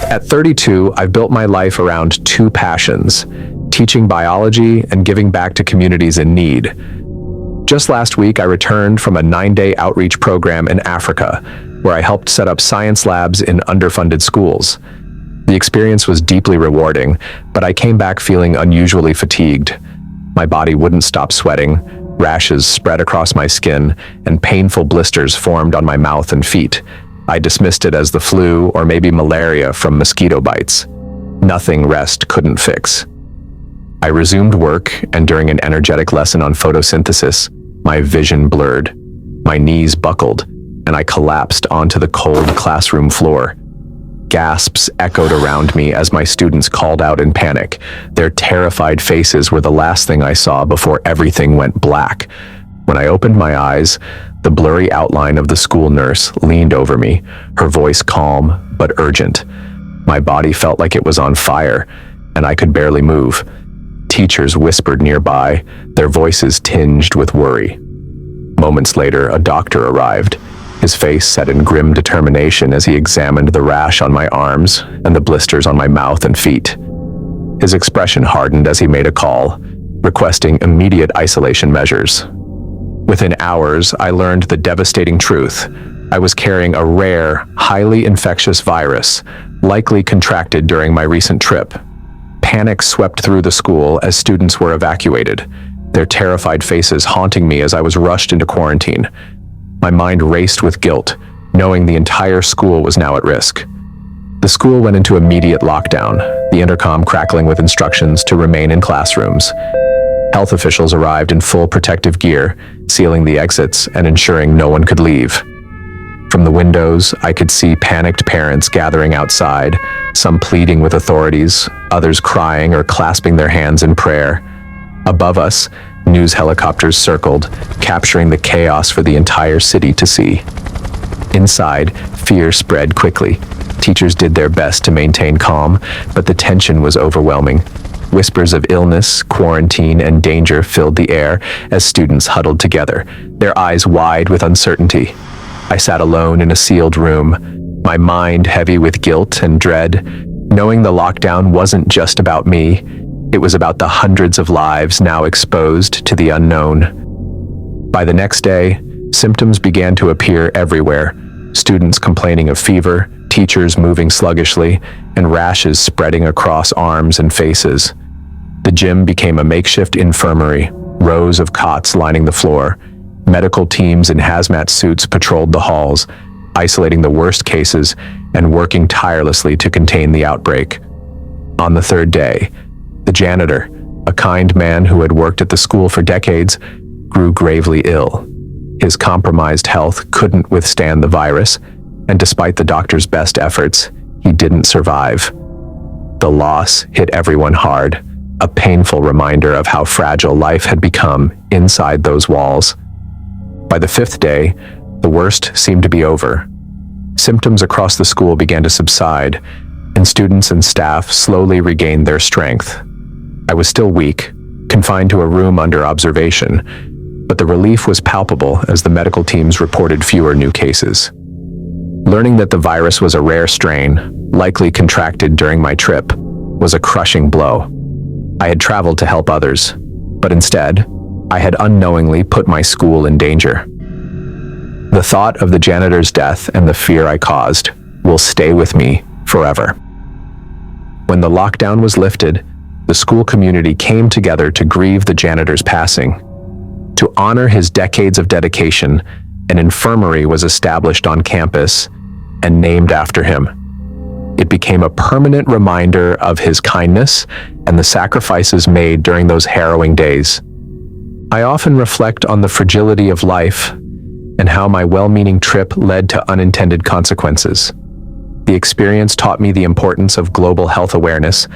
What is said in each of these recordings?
At 32, I've built my life around two passions: teaching biology and giving back to communities in need. Just last week, I returned from a 9-day outreach program in Africa, where I helped set up science labs in underfunded schools. The experience was deeply rewarding, but I came back feeling unusually fatigued. My body wouldn't stop sweating, rashes spread across my skin, and painful blisters formed on my mouth and feet. I dismissed it as the flu or maybe malaria from mosquito bites. Nothing rest couldn't fix. I resumed work, and during an energetic lesson on photosynthesis, my vision blurred. My knees buckled, and I collapsed onto the cold classroom floor. Gasps echoed around me as my students called out in panic. Their terrified faces were the last thing I saw before everything went black. When I opened my eyes, the blurry outline of the school nurse leaned over me, her voice calm but urgent. My body felt like it was on fire, and I could barely move. Teachers whispered nearby, their voices tinged with worry. Moments later, a doctor arrived. His face set in grim determination as he examined the rash on my arms and the blisters on my mouth and feet. His expression hardened as he made a call, requesting immediate isolation measures. Within hours, I learned the devastating truth. I was carrying a rare, highly infectious virus, likely contracted during my recent trip. Panic swept through the school as students were evacuated, their terrified faces haunting me as I was rushed into quarantine. My mind raced with guilt, knowing the entire school was now at risk. The school went into immediate lockdown, the intercom crackling with instructions to remain in classrooms. Health officials arrived in full protective gear, sealing the exits and ensuring no one could leave. From the windows, I could see panicked parents gathering outside, some pleading with authorities, others crying or clasping their hands in prayer. Above us, news helicopters circled, capturing the chaos for the entire city to see. Inside, fear spread quickly. Teachers did their best to maintain calm, but the tension was overwhelming. Whispers of illness, quarantine, and danger filled the air as students huddled together, their eyes wide with uncertainty. I sat alone in a sealed room, my mind heavy with guilt and dread, knowing the lockdown wasn't just about me. It was about the hundreds of lives now exposed to the unknown. By the next day, symptoms began to appear everywhere, students complaining of fever, teachers moving sluggishly, and rashes spreading across arms and faces. The gym became a makeshift infirmary, rows of cots lining the floor. Medical teams in hazmat suits patrolled the halls, isolating the worst cases and working tirelessly to contain the outbreak. On the third day, the janitor, a kind man who had worked at the school for decades, grew gravely ill. His compromised health couldn't withstand the virus, and despite the doctor's best efforts, he didn't survive. The loss hit everyone hard, a painful reminder of how fragile life had become inside those walls. By the fifth day, the worst seemed to be over. Symptoms across the school began to subside, and students and staff slowly regained their strength. I was still weak, confined to a room under observation, but the relief was palpable as the medical teams reported fewer new cases. Learning that the virus was a rare strain, likely contracted during my trip, was a crushing blow. I had traveled to help others, but instead, I had unknowingly put my school in danger. The thought of the janitor's death and the fear I caused will stay with me forever. When the lockdown was lifted, the school community came together to grieve the janitor's passing. To honor his decades of dedication, an infirmary was established on campus and named after him. It became a permanent reminder of his kindness and the sacrifices made during those harrowing days. I often reflect on the fragility of life and how my well-meaning trip led to unintended consequences. The experience taught me the importance of global health awareness,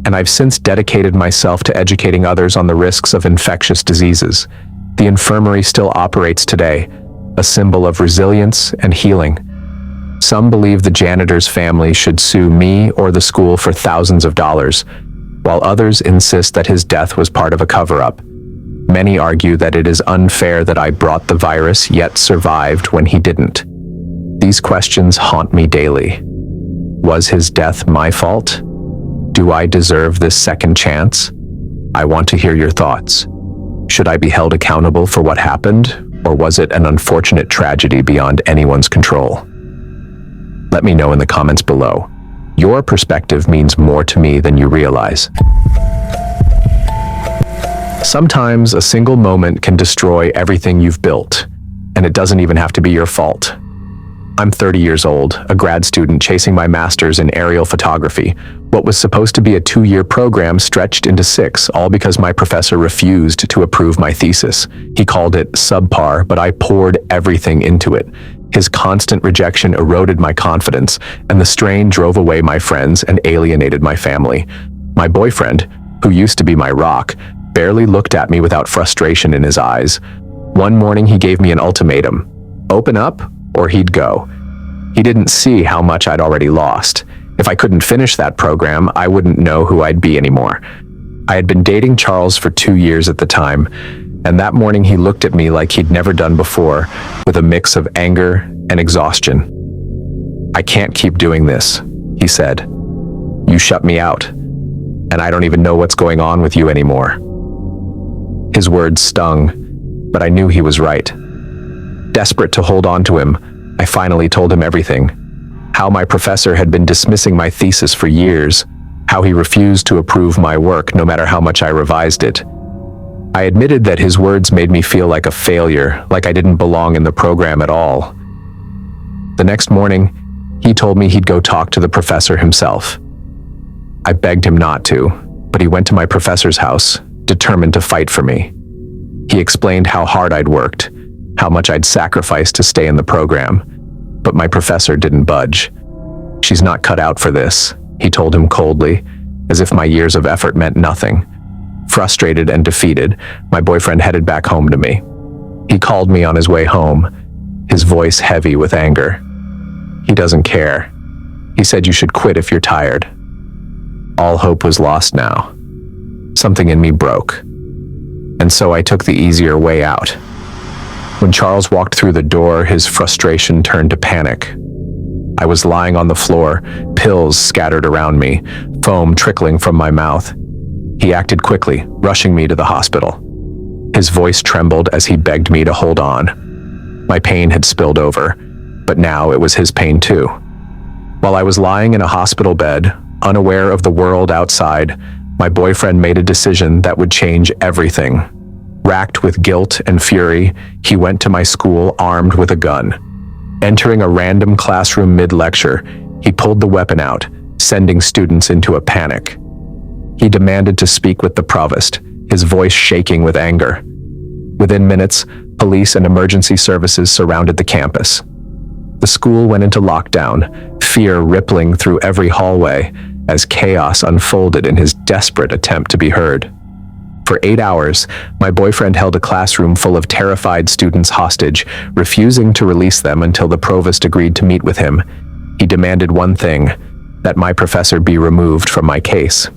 and I've since dedicated myself to educating others on the risks of infectious diseases. The infirmary still operates today, a symbol of resilience and healing. Some believe the janitor's family should sue me or the school for thousands of dollars, while others insist that his death was part of a cover-up. Many argue that it is unfair that I brought the virus yet survived when he didn't. These questions haunt me daily. Was his death my fault? Do I deserve this second chance? I want to hear your thoughts. Should I be held accountable for what happened, or was it an unfortunate tragedy beyond anyone's control? Let me know in the comments below. Your perspective means more to me than you realize. Sometimes a single moment can destroy everything you've built, and it doesn't even have to be your fault. I'm 30 years old, a grad student chasing my master's in aerial photography. What was supposed to be a 2-year program stretched into 6, all because my professor refused to approve my thesis. He called it subpar, but I poured everything into it. His constant rejection eroded my confidence, and the strain drove away my friends and alienated my family. My boyfriend, who used to be my rock, barely looked at me without frustration in his eyes. One morning he gave me an ultimatum: open up, or he'd go. He didn't see how much I'd already lost. If I couldn't finish that program, I wouldn't know who I'd be anymore. I had been dating Charles for 2 years at the time, and that morning he looked at me like he'd never done before, with a mix of anger and exhaustion. "I can't keep doing this," he said. "You shut me out, and I don't even know what's going on with you anymore." His words stung, but I knew he was right. Desperate to hold on to him, I finally told him everything. How my professor had been dismissing my thesis for years, how he refused to approve my work no matter how much I revised it. I admitted that his words made me feel like a failure, like I didn't belong in the program at all. The next morning, he told me he'd go talk to the professor himself. I begged him not to, but he went to my professor's house, determined to fight for me. He explained how hard I'd worked, how much I'd sacrificed to stay in the program, but my professor didn't budge. "She's not cut out for this," he told him coldly, as if my years of effort meant nothing. Frustrated and defeated, my boyfriend headed back home to me. He called me on his way home, his voice heavy with anger. "He doesn't care. He said you should quit if you're tired." All hope was lost now. Something in me broke, and so I took the easier way out. When Charles walked through the door, his frustration turned to panic. I was lying on the floor, pills scattered around me, foam trickling from my mouth. He acted quickly, rushing me to the hospital. His voice trembled as he begged me to hold on. My pain had spilled over, but now it was his pain too. While I was lying in a hospital bed, unaware of the world outside, my boyfriend made a decision that would change everything. Racked with guilt and fury, he went to my school armed with a gun. Entering a random classroom mid-lecture, he pulled the weapon out, sending students into a panic. He demanded to speak with the provost, his voice shaking with anger. Within minutes, police and emergency services surrounded the campus. The school went into lockdown, fear rippling through every hallway as chaos unfolded in his desperate attempt to be heard. For 8 hours, my boyfriend held a classroom full of terrified students hostage, refusing to release them until the provost agreed to meet with him. He demanded one thing: that my professor be removed from my case.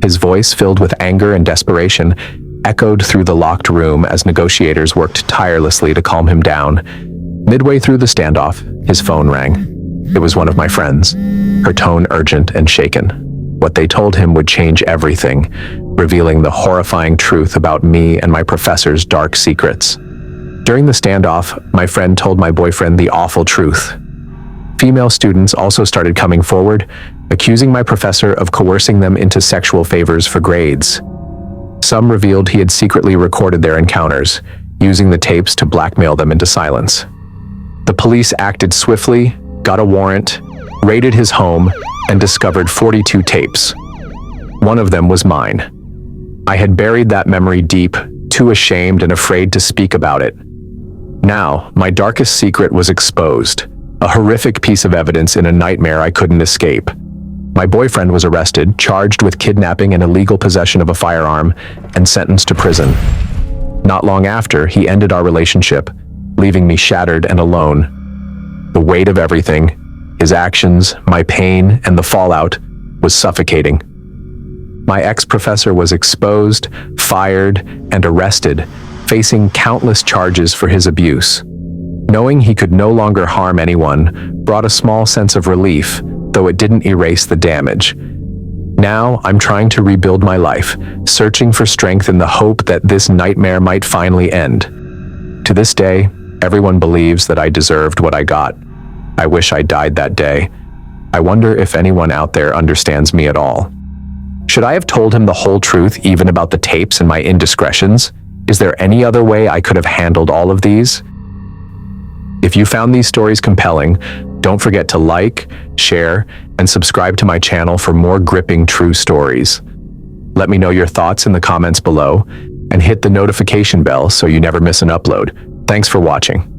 His voice, filled with anger and desperation, echoed through the locked room as negotiators worked tirelessly to calm him down. Midway through the standoff, his phone rang. It was one of my friends, her tone urgent and shaken. What they told him would change everything, revealing the horrifying truth about me and my professor's dark secrets. During the standoff, my friend told my boyfriend the awful truth. Female students also started coming forward, accusing my professor of coercing them into sexual favors for grades. Some revealed he had secretly recorded their encounters, using the tapes to blackmail them into silence. The police acted swiftly, got a warrant, raided his home, and discovered 42 tapes. One of them was mine. I had buried that memory deep, too ashamed and afraid to speak about it. Now, my darkest secret was exposed, a horrific piece of evidence in a nightmare I couldn't escape. My boyfriend was arrested, charged with kidnapping and illegal possession of a firearm, and sentenced to prison. Not long after, he ended our relationship, leaving me shattered and alone. The weight of everything, his actions, my pain, and the fallout, was suffocating. My ex-professor was exposed, fired, and arrested, facing countless charges for his abuse. Knowing he could no longer harm anyone brought a small sense of relief, though it didn't erase the damage. Now, I'm trying to rebuild my life, searching for strength in the hope that this nightmare might finally end. To this day, everyone believes that I deserved what I got. I wish I died that day. I wonder if anyone out there understands me at all. Should I have told him the whole truth, even about the tapes and my indiscretions? Is there any other way I could have handled all of these? If you found these stories compelling, don't forget to like, share, and subscribe to my channel for more gripping true stories. Let me know your thoughts in the comments below, and hit the notification bell so you never miss an upload. Thanks for watching.